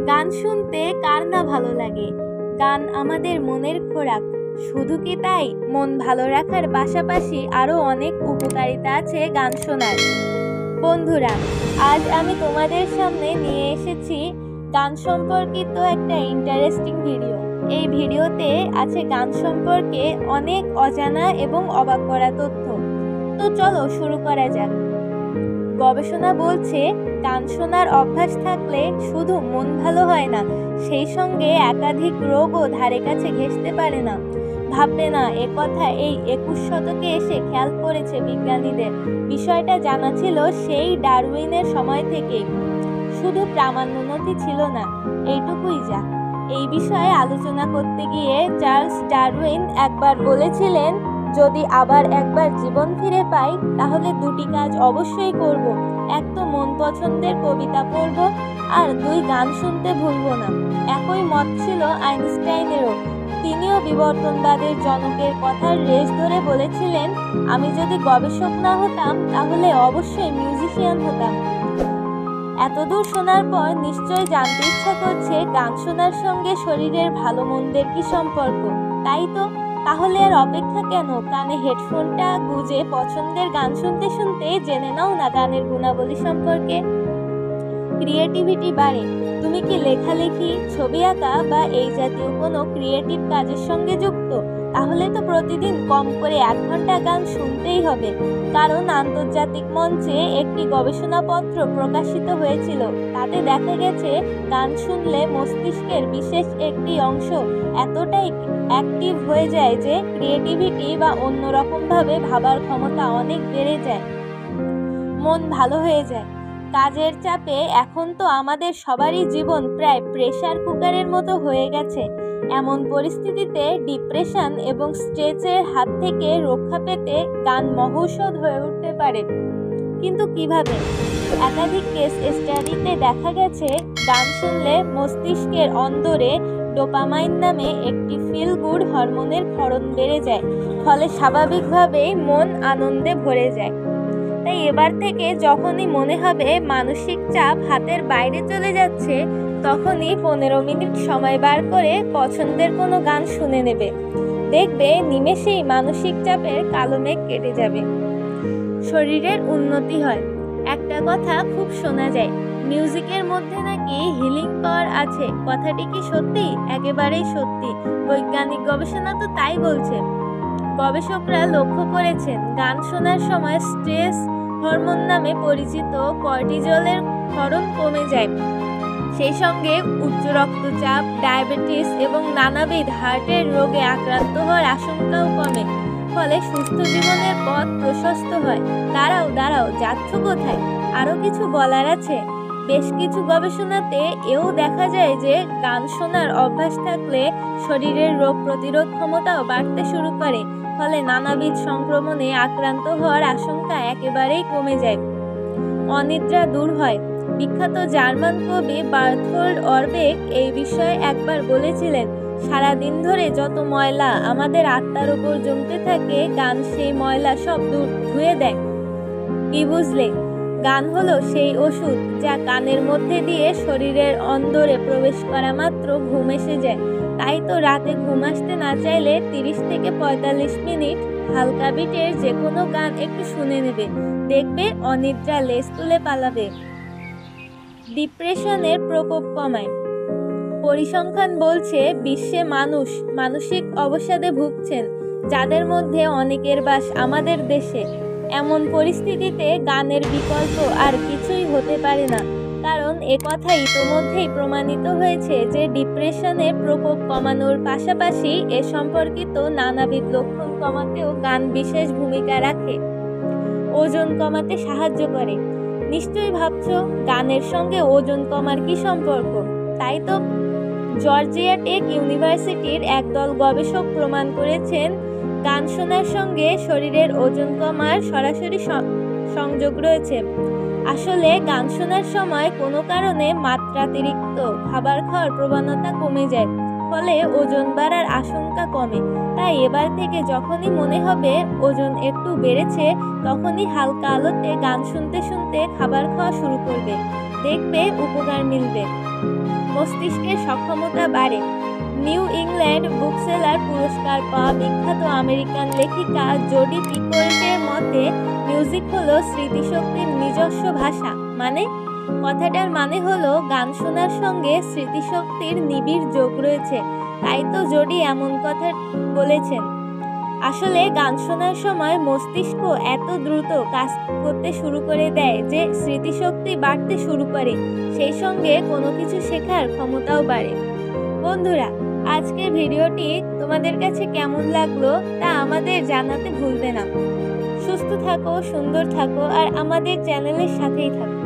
গান শুনতে কার না ভালো লাগে। গান আমাদের মনের খোরাক। শুধু কি তাই, মন ভালো রাখার পাশাপাশি আরও অনেক উপকারিতা আছে গান শোনার। বন্ধুরা, আজ আমি তোমাদের সামনে নিয়ে এসেছি গান সম্পর্কিত একটা ইন্টারেস্টিং ভিডিও। এই ভিডিওতে আছে গান সম্পর্কে অনেক অজানা এবং অবাক করা তথ্য। তো চলো শুরু করা যাক। গবেষণা বলছে, গান শোনার অভ্যাস থাকলে শুধু মন ভালো হয় না, সেই সঙ্গে একাধিক রোগও ধারে কাছে ঘেঁষতে পারে না। ভাববে না একথা এই 21 শতকে এসে খেয়াল করেছে বিজ্ঞানীদের। বিষয়টা জানা ছিল সেই ডারউইনের সময় থেকেই, শুধু প্রামাণ্যনতি ছিল না, এইটুকুই যা। এই বিষয়ে আলোচনা করতে গিয়ে চার্লস ডারউইন একবার বলেছিলেন, যদি আবার একবার জীবন ফিরে পাই তাহলে দুটি কাজ অবশ্যই করব। এক তো মন পছন্দের কবিতা পড়ব, আর দুই গান শুনতে ভুলব না। একই মত ছিল আইনস্টাইনেরও। তিনিও বিবর্তনবাদের জনকের কথার রেশ ধরে বলেছিলেন, আমি যদি গবেষক না হতাম তাহলে অবশ্যই মিউজিশিয়ান হতাম। এতদূর শোনার পর নিশ্চয়ই জানতে ইচ্ছা করছে, গান শোনার সঙ্গে শরীরের ভালো মন্দের কি সম্পর্ক? তাই তো, তাহলে আর অপেক্ষা কেন? কানে হেডফোনটা গুজে পছন্দের গান শুনতে শুনতে জেনে নাও না গানের গুণাবলী সম্পর্কে। ক্রিয়েটিভিটি বাড়ে। তুমি কি লেখালেখি, ছবি আঁকা বা এই জাতীয় কোনো ক্রিয়েটিভ কাজের সঙ্গে যুক্ত? তাহলে তো প্রতিদিন কম করে 1 ঘন্টা গান শুনতেই হবে। কারণ আন্তর্জাতিক মঞ্চে একটি গবেষণাপত্র প্রকাশিত হয়েছিল, তাতে দেখা গেছে গান শুনলে মস্তিষ্কের বিশেষ একটি অংশ এতটাই অ্যাক্টিভ হয়ে যায় যে ক্রিয়েটিভিটি বা অন্যরকমভাবে ভাবার ক্ষমতা অনেক বেড়ে যায়, মন ভালো হয়ে যায়। কাজের চাপে এখন তো আমাদের সবারই জীবন প্রায় প্রেসার কুকারের মতো হয়ে গেছে। এমন পরিস্থিতিতে ডিপ্রেশন এবং স্ট্রেসের হাত থেকে রক্ষা পেতে গান মহৌষধ হয়ে উঠতে পারে। কিন্তু কিভাবে? একাধিক কেস স্টাডিতে দেখা গেছে, গান শুনলে মস্তিষ্কের অন্দরে ডোপামাইন নামে একটি ফিল গুড হরমোনের ক্ষরণ বেড়ে যায়, ফলে স্বাভাবিকভাবেই মন আনন্দে ভরে যায়। তাই এবার থেকে যখনই মনে হবে মানসিক চাপ হাতের বাইরে চলে যাচ্ছে, তখনই 15 মিনিট সময় বার করে পছন্দের কোনো গান শুনে নেবে। দেখবে নিমেষেই মানসিক চাপের কালো মেঘ কেটে যাবে, শরীরের উন্নতি হয়। একটা কথা খুব শোনা যায়, মিউজিকের মধ্যে নাকি হিলিং পাওয়ার আছে। কথাটি কি সত্যি? একেবারেই সত্যি। বৈজ্ঞানিক গবেষণা তো তাই বলছে। গবেষকরা লক্ষ্য করেছেন, গান শোনার সময় স্ট্রেস হরমোন নামে পরিচিত কর্টিজলের ক্ষরণ কমে যায়। সেই সঙ্গে উচ্চ রক্তচাপ, ডায়াবেটিস এবং নানাবিধ হার্টের রোগে আক্রান্ত হওয়ার আশঙ্কাও কমে। ফলে সুস্থ জীবনের পথ প্রশস্ত হয়। দাঁড়াও, যাচ্ছ কোথায়? আরও কিছু বলার আছে। বেশ কিছু গবেষণাতে এও দেখা যায় যে গান শোনার অভ্যাস থাকলে শরীরের রোগ প্রতিরোধ ক্ষমতাও বাড়তে শুরু করে। ফলে নানাবিধ সংক্রমণে আক্রান্ত হওয়ার আশঙ্কা একেবারেই কমে যায়। অনিদ্রা দূর হয়। বিখ্যাত জার্মান কবি বার্থোল্ড অরবেক এই বিষয়ে একবার বলেছিলেন, সারাদিন ধরে যত ময়লা আমাদের আত্মার উপর জমতে থাকে, গান সেই ময়লা সব ধুয়ে দেয়। কি বুঝলে? গান হলো সেই ওষুধ যা কানের মধ্যে দিয়ে শরীরের অন্দরে প্রবেশ করা মাত্র ঘুম এসে যায়। তাই তো রাতে ঘুম আসতে না চাইলে 30 থেকে 45 মিনিট হালকা বিটের যে কোনো গান একটু শুনে নেবে, দেখবে অনিদ্রা লেজ তুলে পালাবে। ডিপ্রেশনের প্রকোপ কমায়। পরিসংখ্যান বলছে, বিশ্বে মানুষ মানসিক অবসাদে ভুগছেন, যাদের মধ্যে অনেকের বাস আমাদের দেশে। এমন পরিস্থিতিতে গানের বিকল্প আর কিছুই হতে পারে না। কারণ একথা ইতোমধ্যেই প্রমাণিত হয়েছে যে ডিপ্রেশনের প্রকোপ কমানোর পাশাপাশি এ সম্পর্কিত নানাবিধ লক্ষণ কমাতেও গান বিশেষ ভূমিকা রাখে। ওজন কমাতে সাহায্য করে। নিশ্চয়ই ভাবছো, গানের সঙ্গে ওজন কমার কি সম্পর্ক? তাই তো, জর্জিয়া টেক ইউনিভার্সিটির একদল গবেষক প্রমাণ করেছেন, গান শোনার সঙ্গে শরীরের ওজন কমার সরাসরি সংযোগ রয়েছে। আসলে গান শোনার সময় কোনো কারণে মাত্রাতিরিক্ত খাবার খাওয়ার প্রবণতা কমে যায়, ফলে ওজন বাড়ার আশঙ্কা কমে। তাই এবার থেকে যখনই মনে হবে ওজন একটু বেড়েছে, তখনই হালকা আলোতে গান শুনতে শুনতে খাবার খাওয়া শুরু করবে, দেখবে উপকার মিলবে। মস্তিষ্কের সক্ষমতা বাড়ে। নিউ ইংল্যান্ড বুকসেলার পুরস্কার পাওয়া বিখ্যাত আমেরিকান লেখিকা জোডি পিকোয়েটের মতে মিউজিক হলো স্মৃতিশক্তির নিজস্ব ভাষা। মানে কথাটার মানে হলো গান শোনার সঙ্গে স্মৃতিশক্তির নিবিড় যোগ রয়েছে, তাই তো জোডি এমন কথা বলেছেন। আসলে গান শোনার সময় মস্তিষ্ক এত দ্রুত কাজ করতে শুরু করে দেয় যে স্মৃতিশক্তি বাড়তে শুরু করে, সেই সঙ্গে কোনো কিছু শেখার ক্ষমতাও বাড়ে। বন্ধুরা, আজকের ভিডিওটি তোমাদের কাছে কেমন লাগলো তা আমাদের জানাতে ভুলবে না। সুস্থ থাকো, সুন্দর থাকো আর আমাদের চ্যানেলের সাথেই থাকো।